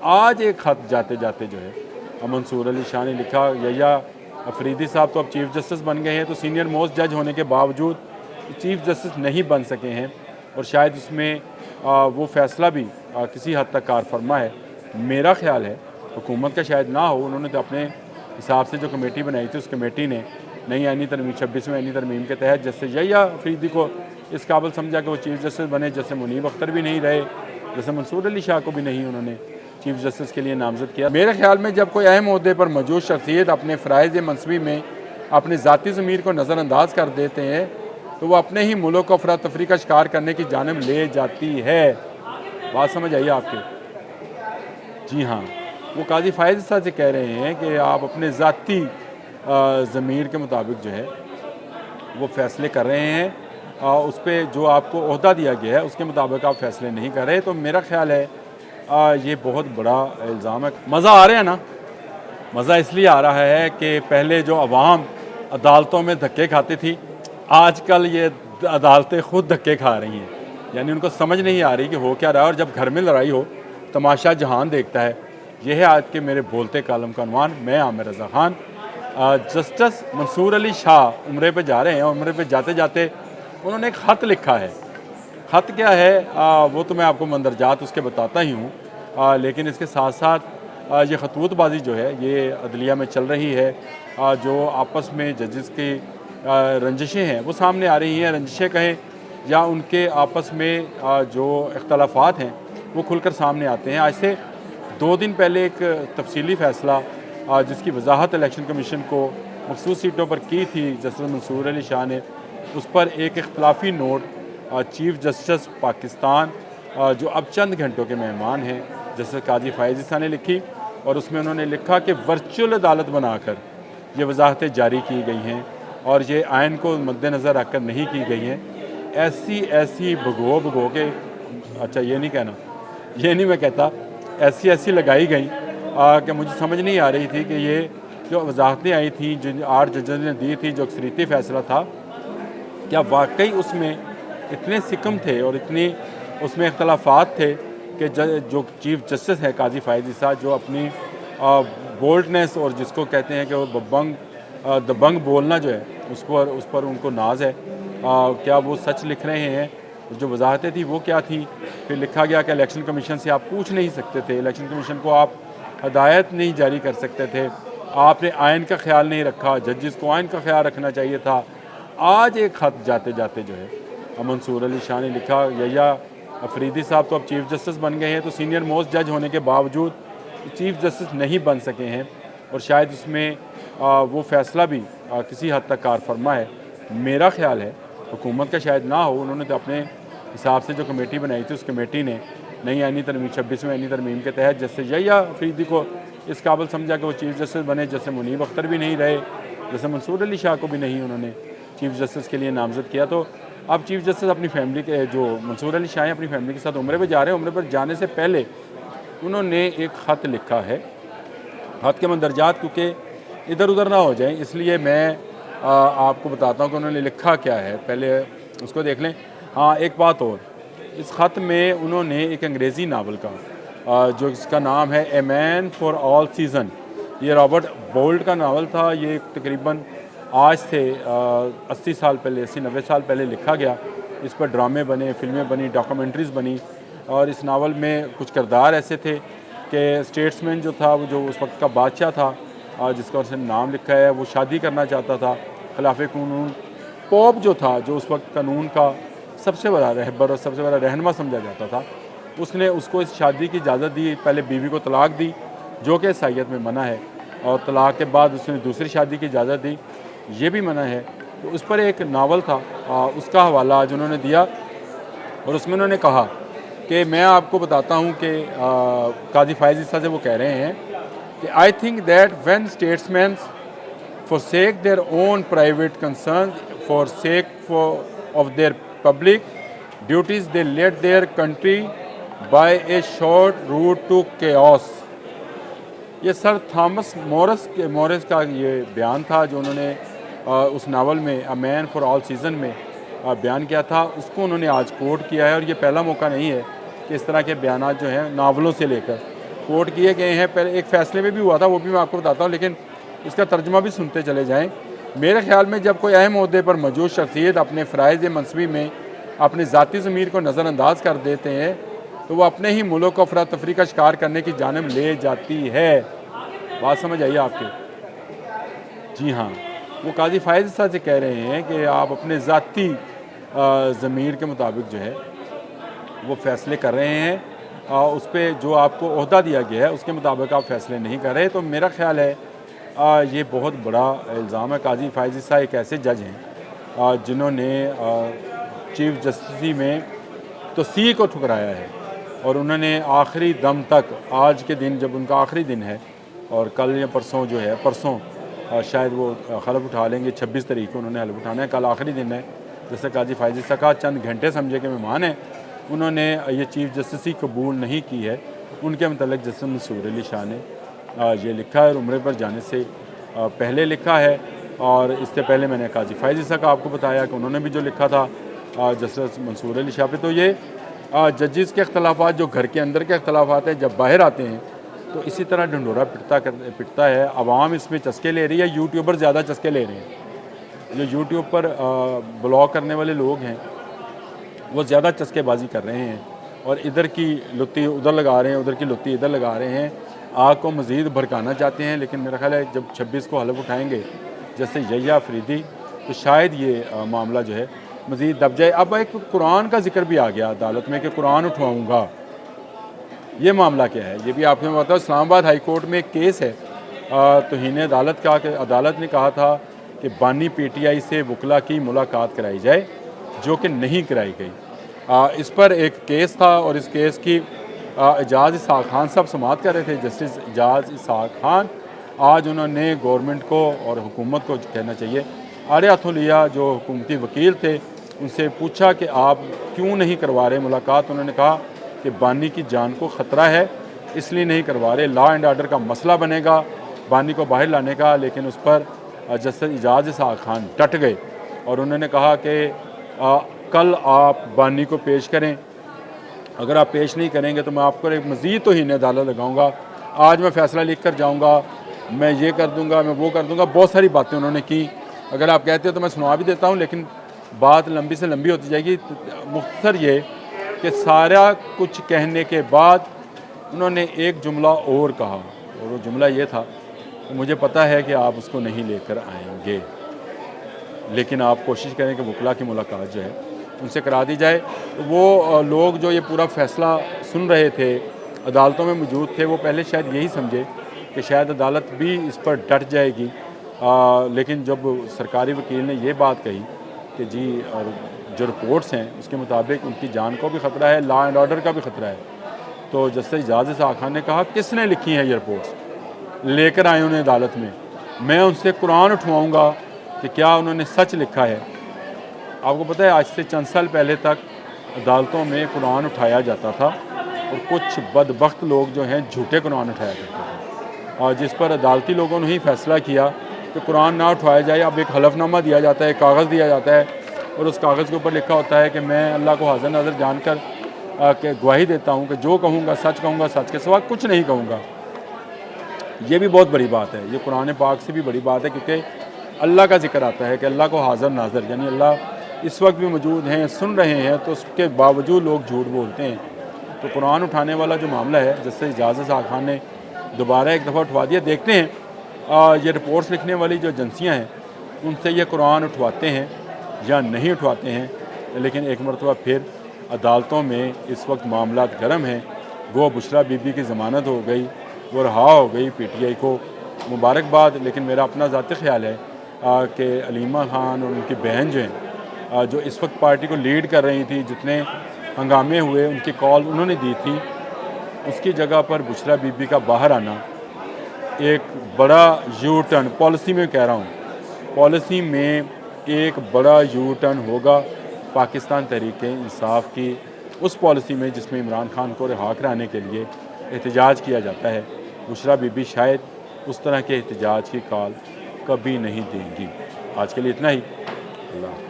आज एक ख़त जाते जाते जो है मंसूर अली शाह ने लिखा, यया अफरीदी साहब तो अब चीफ़ जस्टिस बन गए हैं, तो सीनियर मोस्ट जज होने के बावजूद चीफ़ जस्टिस नहीं बन सके हैं और शायद उसमें वो फ़ैसला भी किसी हद तक कारफरमा है। मेरा ख़्याल है हुकूमत का शायद ना हो, उन्होंने तो अपने हिसाब से जो कमेटी बनाई थी उस कमेटी ने नई आईनी तरमीम 26वें आईनी तरमीम के तहत जैसे यया अफरीदी को इस काबिल समझा कि वो चीफ़ जस्टिस बने, जैसे मुनीब अख्तर भी नहीं रहे, जैसे मंसूर अली शाह को भी नहीं उन्होंने चीफ़ जस्टिस के लिए नामज़द किया। मेरे ख्याल में जब कोई अहम ओहदे पर मौजूद शख्सियत अपने फ़राइज़ मनसबी में अपनी ज़ाती ज़मीर को नज़रअंदाज कर देते हैं तो वह अपने ही मुल्क को अफरा तफरी का शिकार करने की जानिब ले जाती है। बात समझ आई आपके? जी हाँ, वो काजी फ़ायज़ साहब से कह रहे हैं कि आप अपने ज़ाती ज़मीर के मुताबिक जो है वो फ़ैसले कर रहे हैं, उस पर जो आपको ओहदा दिया गया है उसके मुताबिक आप फ़ैसले नहीं कर रहे। तो मेरा ख़्याल है ये बहुत बड़ा इल्ज़ाम है। मज़ा आ रहा है ना? मज़ा इसलिए आ रहा है कि पहले जो अवाम अदालतों में धक्के खाती थी, आजकल ये अदालतें ख़ुद धक्के खा रही हैं। यानी उनको समझ नहीं आ रही कि हो क्या रहा है, और जब घर में लड़ाई हो तमाशा जहान देखता है। यह है आज के मेरे बोलते कालम का उन्वान। मैं आमिर रज़ा ख़ान। जस्टिस मंसूर अली शाह उम्रे पे जा रहे हैं और उम्रे पे जाते जाते उन्होंने एक ख़त लिखा है। ख़त क्या है वो तो मैं आपको मंदरजात उसके बताता ही हूँ, लेकिन इसके साथ साथ ये खतूतबाजी जो है ये अदलिया में चल रही है। जो आपस में जजेस की रंजिशें हैं वो सामने आ रही हैं, रंजिशें कहें या उनके आपस में जो इख्तलाफात हैं वो खुलकर सामने आते हैं। आज से 2 दिन पहले एक तफसीली फ़ैसला जिसकी वजाहत इलेक्शन कमीशन को मखसूस सीटों पर की थी जस्टिस मंसूर अली शाह ने, उस पर एक इख्तलाफी नोट चीफ़ जस्टिस पाकिस्तान जो अब चंद घंटों के मेहमान हैं जस्टिस काजी फ़ायज़ साहब ने लिखी, और उसमें उन्होंने लिखा कि वर्चुअल अदालत बनाकर ये वजाहतें जारी की गई हैं और ये आइन को मद्देनज़र रखकर नहीं की गई हैं। ऐसी भगो के, अच्छा ये नहीं कहना, ये नहीं मैं कहता, ऐसी लगाई गई कि मुझे समझ नहीं आ रही थी कि ये जो वजाहतें आई थी जिन 8 जजों ने दी थी, जो अक्सरियती फ़ैसला था, क्या वाकई उसमें इतने सिकम थे और इतनी उसमें इख्तलाफात थे कि जो चीफ़ जस्टिस है काजी फ़ायज़ साहब, जो अपनी बोल्डनेस और जिसको कहते हैं कि वो दबंग बोलना जो है उस पर उनको नाज है, क्या वो सच लिख रहे हैं? जो वजाहतें थी वो क्या थी? फिर लिखा गया कि इलेक्शन कमीशन से आप पूछ नहीं सकते थे, इलेक्शन कमीशन को आप हदायत नहीं जारी कर सकते थे, आपने आइन का ख्याल नहीं रखा, जजेस को आइन का ख्याल रखना चाहिए था। आज एक ख़त जाते जाते जो है मंसूर अली शाह ने लिखा, यया अफरीदी साहब तो अब चीफ़ जस्टिस बन गए हैं, तो सीनियर मोस्ट जज होने के बावजूद चीफ़ जस्टिस नहीं बन सके हैं और शायद उसमें वो फ़ैसला भी किसी हद तक कारफरमा है। मेरा ख़्याल है हुकूमत का शायद ना हो, उन्होंने तो अपने हिसाब से जो कमेटी बनाई थी उस कमेटी ने नई आईनी तरमीम 26वें आईनी तरमीम के तहत जैसे यया अफरीदी को इस काबिल समझा कि वो चीफ़ जस्टिस बने, जैसे मुनीब अख्तर भी नहीं रहे, जैसे मंसूर अली शाह को भी नहीं उन्होंने चीफ़ जस्टिस के लिए नामज़द किया। तो अब चीफ़ जस्टिस अपनी फैमिली के, जो मंसूर अली शाह हैं, अपनी फैमिली के साथ उम्रे पे जा रहे हैं। उम्रे पर जाने से पहले उन्होंने एक ख़त लिखा है। ख़त के मंदरजात क्योंकि इधर उधर ना हो जाएं, इसलिए मैं आपको बताता हूँ कि उन्होंने लिखा क्या है, पहले उसको देख लें। हाँ, एक बात और, इस ख़त में उन्होंने एक अंग्रेज़ी नावल का जो इसका नाम है a man for all season, ये रॉबर्ट बोल्ट का नावल था। ये तकरीबन आज से 80 साल पहले, 80-90 साल पहले लिखा गया। इस पर ड्रामे बने, फ़िल्में बनी, डॉक्यूमेंट्रीज़ बनी, और इस नावल में कुछ किरदार ऐसे थे कि स्टेट्समैन जो था, वो जो उस वक्त का बादशाह था जिसका उसने नाम लिखा है, वो शादी करना चाहता था खिलाफ़ कानून। पोप जो था, जो उस वक्त कानून का सबसे बड़ा रहबर और सबसे बड़ा रहनुमा समझा जाता था, उसने उसको इस शादी की इजाज़त दी। पहले बीवी को तलाक दी जो कि ईसाईयत में मना है, और तलाक के बाद उसने दूसरी शादी की इजाज़त दी, ये भी मना है। तो उस पर एक नावल था, उसका हवाला आज उन्होंने दिया, और उसमें उन्होंने कहा कि मैं आपको बताता हूँ कि काजी फ़ायज़ साहब से वो कह रहे हैं कि I think that when statesman forsake their own private concerns for sake of their public duties, they led their country by a short route to chaos। ये सर थॉमस मॉरिस का ये बयान था जो उन्होंने उस नावल में a man for all season में बयान किया था। उसको उन्होंने आज कोट किया है, और ये पहला मौका नहीं है कि इस तरह के बयान जो हैं नावलों से लेकर कोट किए गए हैं। पहले एक फ़ैसले में भी हुआ था, वो भी मैं आपको बताता हूँ, लेकिन इसका तर्जमा भी सुनते चले जाएँ। मेरे ख़्याल में जब कोई अहम ओहदे पर मौजूद शख्सियत अपने फ़राइज़ मनसबी में अपनी ज़ाती ज़मीर को नज़रअंदाज कर देते हैं तो वो अपने ही मुल्क को अफरा तफरी का शिकार करने की जानिब ले जाती है। बात समझ आई आपके? जी हाँ, वो काजी फ़ायज़ साहब से कह रहे हैं कि आप अपने ज़ाती ज़मीर के मुताबिक जो है वो फ़ैसले कर रहे हैं, उस पे जो आपको ओहदा दिया गया है उसके मुताबिक आप फ़ैसले नहीं कर रहे। तो मेरा ख़्याल है ये बहुत बड़ा इल्ज़ाम है। काजी फ़ायज़ साहब एक ऐसे जज हैं जिन्होंने चीफ़ जस्टिस में तौसीक़ को ठुकराया है और उन्होंने आखिरी दम तक, आज के दिन जब उनका आखिरी दिन है और कल या परसों जो है, परसों शायद वो हलफ उठा लेंगे, 26 तारीख को उन्होंने हलफ उठाना है, कल आखिरी दिन है। जैसे काजी फ़ायज़ साहब का चंद घंटे समझे के मेहमान हैं, उन्होंने ये चीफ़ जस्टिस ही कबूल नहीं की है। उनके मतलब जस्टिस मंसूर अली शाह ने ये लिखा है, उम्रे पर जाने से पहले लिखा है। और इससे पहले मैंने काजी फ़ायज़ साहब का आपको बताया कि उन्होंने भी जो लिखा था जस्टिस मंसूर अली शाह पे। तो ये जजेस के अख्तलाफात जो घर के अंदर के अख्तलाफात हैं, जब बाहर आते हैं तो इसी तरह ढंढोरा पिटता है। आवाम इसमें चस्के ले रही है, यूट्यूबर ज़्यादा चस्के ले रहे हैं। जो यूट्यूब पर ब्लॉग करने वाले लोग हैं वो ज़्यादा चस्केबाजी कर रहे हैं और इधर की लुत्ती उधर लगा रहे हैं, उधर की लुत्ती इधर लगा रहे हैं, आग को मज़ीद भड़काना चाहते हैं। लेकिन मेरा ख्याल है जब 26 को हलफ उठाएँगे जैसे यहिया अफरीदी, तो शायद ये मामला जो है मज़ीद दब जाए। अब एक कुरान का जिक्र भी आ गया अदालत में कि कुरान उठवाऊँगा, ये मामला क्या है ये भी आपको मैं बताऊँ। इस्लामाबाद हाई कोर्ट में एक केस है तौहीन अदालत का, कि अदालत ने कहा था कि बानी PTI से वकला की मुलाकात कराई जाए, जो कि नहीं कराई गई। इस पर एक केस था और इस केस की एजाज़ इसहाक़ खान साहब समाअत कर रहे थे, जस्टिस एजाज़ इसहाक़ खान। आज उन्होंने गवर्नमेंट को और हुकूमत को कहना चाहिए, आड़े हाथों लिया। जो हुकूमती वकील थे उनसे पूछा कि आप क्यों नहीं करवा रहे मुलाकात। उन्होंने कहा कि बानी की जान को ख़तरा है इसलिए नहीं करवा रहे। लॉ एंड आर्डर का मसला बनेगा बानी को बाहर लाने का। लेकिन उस पर जस्टिस एजाज़ इसहाक़ खान डट गए और उन्होंने कहा कि कल आप बानी को पेश करें, अगर आप पेश नहीं करेंगे तो मैं आपको एक मज़ीद तौहीन अदालत लगाऊंगा। आज मैं फ़ैसला लिख कर जाऊँगा, मैं ये कर दूँगा, मैं वो कर दूँगा। बहुत सारी बातें उन्होंने की। अगर आप कहते हो तो मैं सुना भी देता हूँ, लेकिन बात लंबी से लंबी होती जाएगी। मुख्तसर ये कि सारा कुछ कहने के बाद उन्होंने एक जुमला और कहा, और वो जुमला ये था कि मुझे पता है कि आप उसको नहीं लेकर आएंगे, लेकिन आप कोशिश करें कि वकला की मुलाकात जो है उनसे करा दी जाए। तो वो लोग जो ये पूरा फ़ैसला सुन रहे थे, अदालतों में मौजूद थे, वो पहले शायद यही समझे कि शायद अदालत भी इस पर डट जाएगी। लेकिन जब सरकारी वकील ने ये बात कही कि जी और जो रिपोर्ट्स हैं उसके मुताबिक उनकी जान को भी ख़तरा है, लॉ एंड ऑर्डर का भी ख़तरा है, तो जस्टिस एजाज़ इसहाक़ खान ने कहा किसने लिखी हैं ये रिपोर्ट्स, लेकर आए उन्हें अदालत में, मैं उनसे कुरान उठवाऊँगा कि क्या उन्होंने सच लिखा है। आपको पता है आज से चंद साल पहले तक अदालतों में कुरान उठाया जाता था और कुछ बदबख्त लोग जो हैं झूठे कुरान उठाया करते थे, और जिस पर अदालती लोगों ने ही फैसला किया कि कुरान ना उठवाया जाए। अब एक हलफनामा दिया जाता है, कागज़ दिया जाता है और उस कागज़ के ऊपर लिखा होता है कि मैं अल्लाह को हाज़िर नाज़िर जानकर के गवाही देता हूँ कि जो कहूँगा, सच के सिवा कुछ नहीं कहूँगा। ये भी बहुत बड़ी बात है, ये कुरान पाक से भी बड़ी बात है, क्योंकि अल्लाह का जिक्र आता है कि अल्लाह को हाज़िर नाज़िर, यानी अल्लाह इस वक्त भी मौजूद हैं, सुन रहे हैं, तो उसके बावजूद लोग झूठ बोलते हैं। तो कुरान उठाने वाला जो मामला है, जिससे एजाज़ इसहाक़ खान ने दोबारा एक दफ़ा उठवा दिया। देखते हैं ये रिपोर्ट्स लिखने वाली जो एजेंसियाँ हैं उनसे ये कुरान उठवाते हैं या नहीं उठवाते हैं। लेकिन एक मरतबा फिर अदालतों में इस वक्त मामला गर्म हैं। गो बुशरा बीबी की ज़मानत हो गई, वो रहा हो गई, PTI को मुबारकबाद। लेकिन मेरा अपना ज़ाती ख्याल है कि अलीमा खान और उनकी बहन जो हैं, जो इस वक्त पार्टी को लीड कर रही थी, जितने हंगामे हुए उनकी कॉल उन्होंने दी थी, उसकी जगह पर बुशरा बीबी का बाहर आना एक बड़ा यू टर्न, पॉलिसी में कह रहा हूँ, पॉलिसी में एक बड़ा यू टर्न होगा पाकिस्तान तहरीक इंसाफ की उस पॉलिसी में जिसमें इमरान खान को रिहा कराने के लिए एहतजाज किया जाता है। बुशरा बीबी शायद उस तरह के एहतजाज की कॉल कभी नहीं देंगी। आज के लिए इतना ही। अल्लाह।